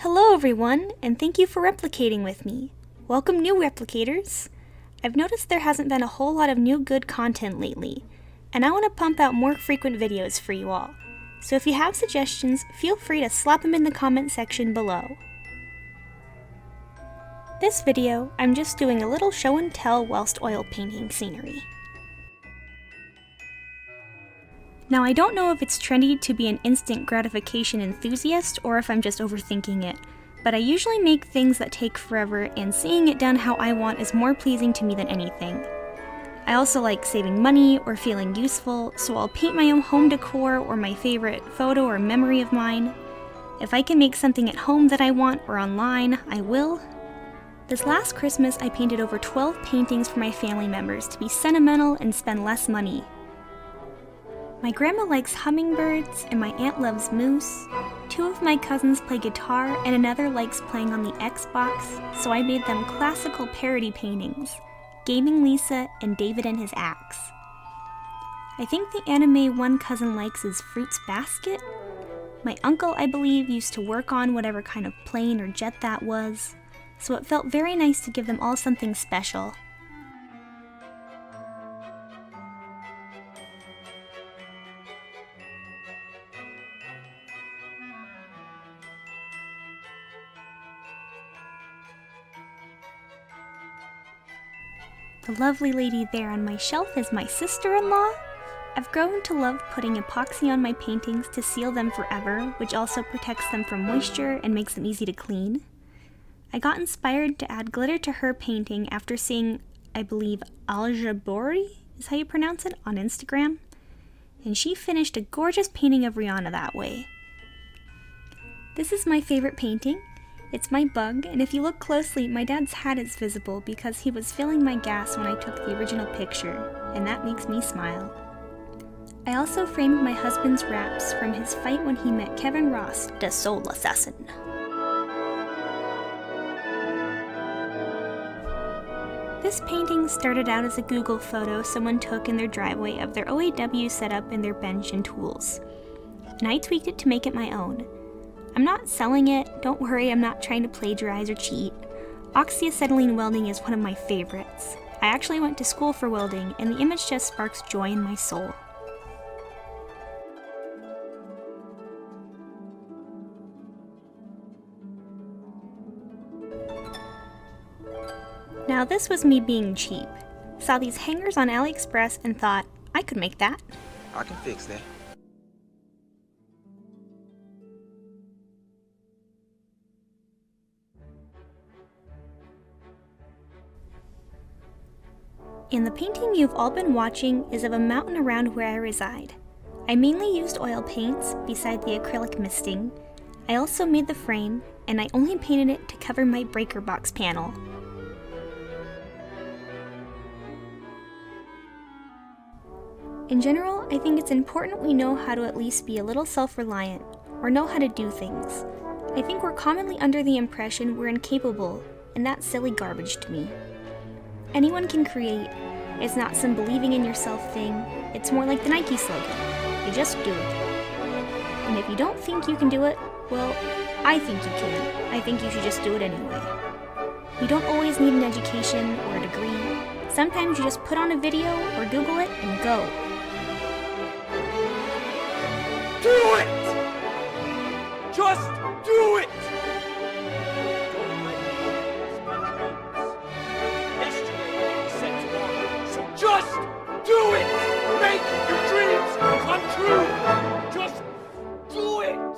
Hello everyone, and thank you for replicating with me. Welcome new replicators. I've noticed there hasn't been a whole lot of new good content lately, and I want to pump out more frequent videos for you all. So if you have suggestions, feel free to slap them in the comment section below. This video, I'm just doing a little show and tell whilst oil painting scenery. Now I don't know if it's trendy to be an instant gratification enthusiast or if I'm just overthinking it, but I usually make things that take forever, and seeing it done how I want is more pleasing to me than anything. I also like saving money or feeling useful, so I'll paint my own home decor or my favorite photo or memory of mine. If I can make something at home that I want or online, I will. This last Christmas I painted over 12 paintings for my family members to be sentimental and spend less money. My grandma likes hummingbirds, and my aunt loves moose. Two of my cousins play guitar, and another likes playing on the Xbox, so I made them classical parody paintings, Gaming Lisa and David and his Axe. I think the anime one cousin likes is Fruits Basket. My uncle, I believe, used to work on whatever kind of plane or jet that was, so it felt very nice to give them all something special. The lovely lady there on my shelf is my sister-in-law. I've grown to love putting epoxy on my paintings to seal them forever, which also protects them from moisture and makes them easy to clean. I got inspired to add glitter to her painting after seeing, I believe, Aljabori is how you pronounce it, on Instagram, and she finished a gorgeous painting of Rihanna that way. This is my favorite painting. It's my bug, and if you look closely, my dad's hat is visible because he was filling my gas when I took the original picture, and that makes me smile. I also framed my husband's raps from his fight when he met Kevin Ross, the Soul Assassin. This painting started out as a Google photo someone took in their driveway of their OAW setup and their bench and tools, and I tweaked it to make it my own. I'm not selling it, don't worry, I'm not trying to plagiarize or cheat. Oxyacetylene welding is one of my favorites. I actually went to school for welding, and the image just sparks joy in my soul. Now this was me being cheap. Saw these hangers on AliExpress and thought, I could make that. I can fix that. And the painting you've all been watching is of a mountain around where I reside. I mainly used oil paints, beside the acrylic misting. I also made the frame, and I only painted it to cover my breaker box panel. In general, I think it's important we know how to at least be a little self-reliant, or know how to do things. I think we're commonly under the impression we're incapable, and that's silly garbage to me. Anyone can create. It's not some believing in yourself thing. It's more like the Nike slogan. You just do it. And if you don't think you can do it, well, I think you can. I think you should just do it anyway. You don't always need an education or a degree. Sometimes you just put on a video or Google it and go. Do it! Just do it! Just do it! Make your dreams come true! Just do it!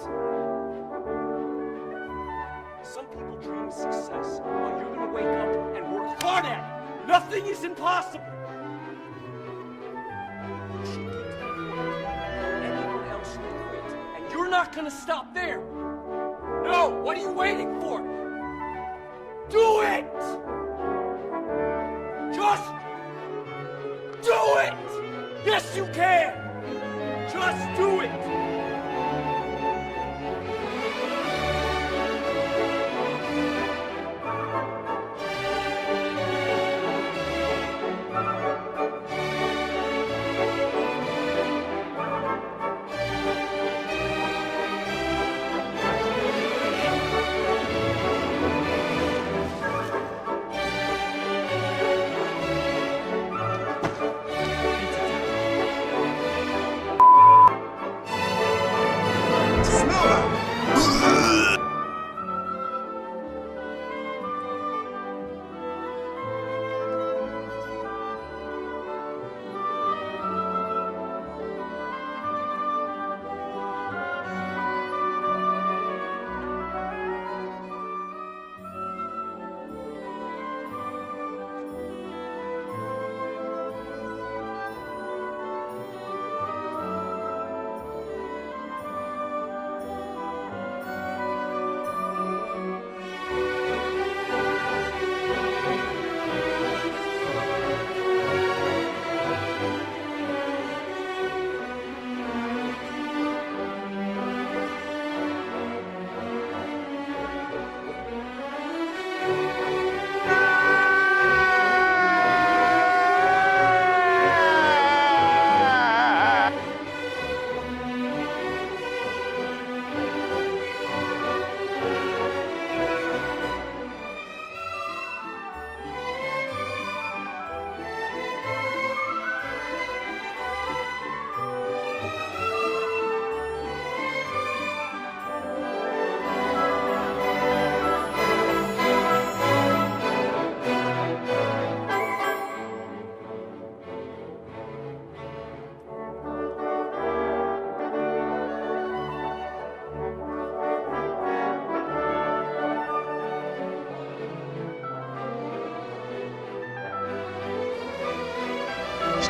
Some people dream of success while you're gonna wake up and work hard at it. Nothing is impossible. You should get to that point. Everyone else should quit, and you're not gonna stop there. No, what are you waiting for? Do it! Just do it! Yes, you can! Just do it!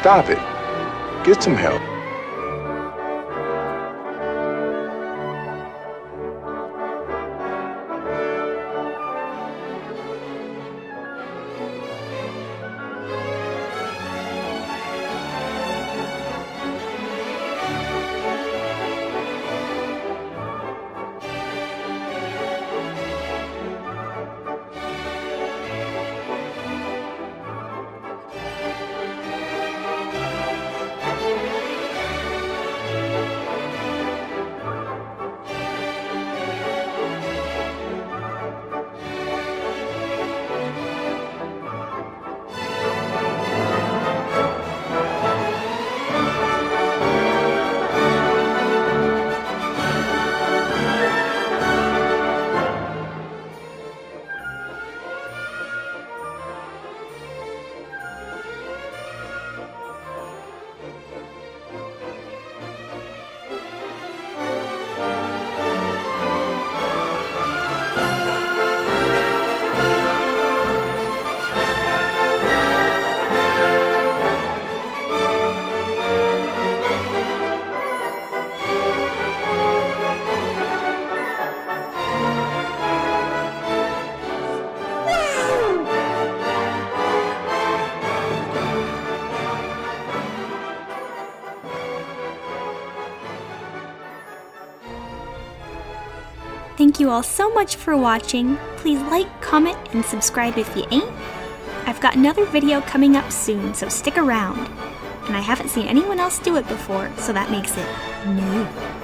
Stop it. Get some help. Thank you all so much for watching. Please like, comment, and subscribe if you ain't. I've got another video coming up soon, so stick around. And I haven't seen anyone else do it before, so that makes it new.